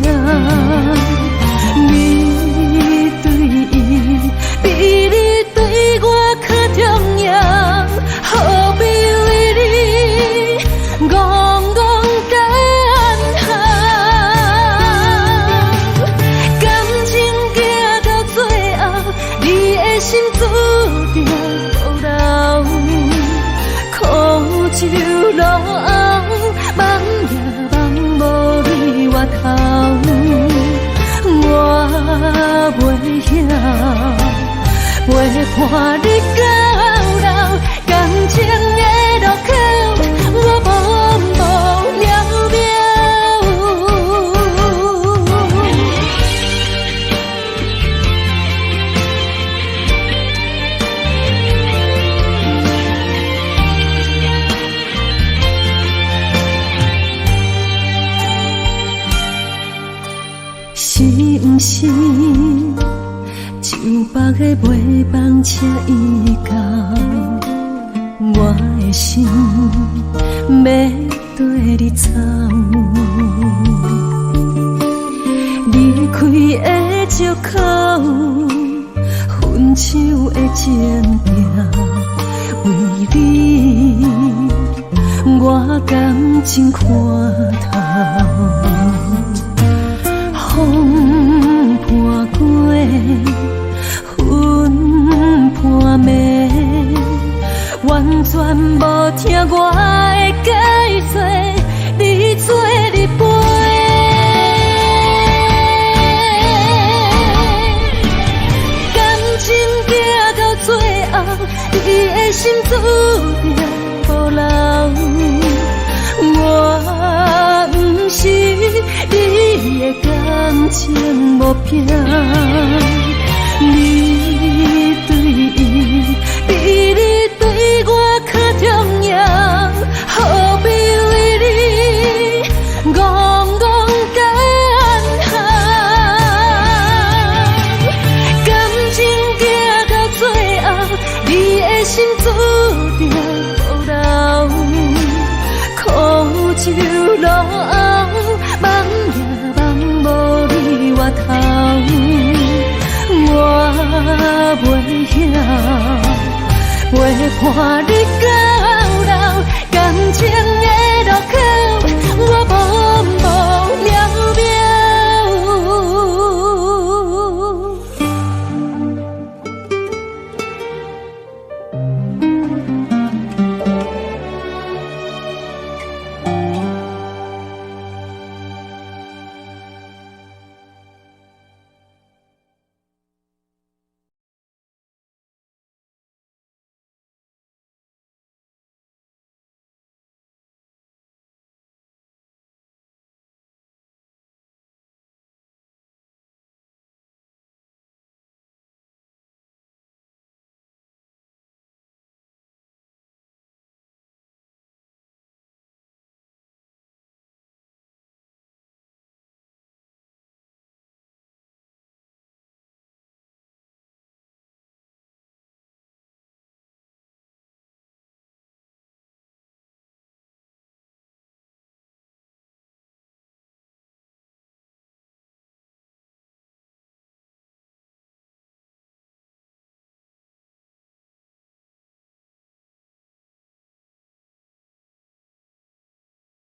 你对伊比你对我较重要，何必为你戆戆干行？感情行到最后，你的心注定无留，苦酒路后，梦也梦无你回头。我袂晓陪伴你到老，感情的路口，我茫茫渺渺。是毋是上北的袂放车伊到，我的心要跟你走。离开的借口，分手的情定，为你我感情看透。风伴过，云伴暝，完全无听我的解说，你做你陪。感情行到最后，你的心注定无留。我不是你的感情目标，你对伊比你对我较重要，何必为你戆戆干行？感情行到最后，你的心注定无留。苦酒路后，梦袂晓，陪伴你到老，感情。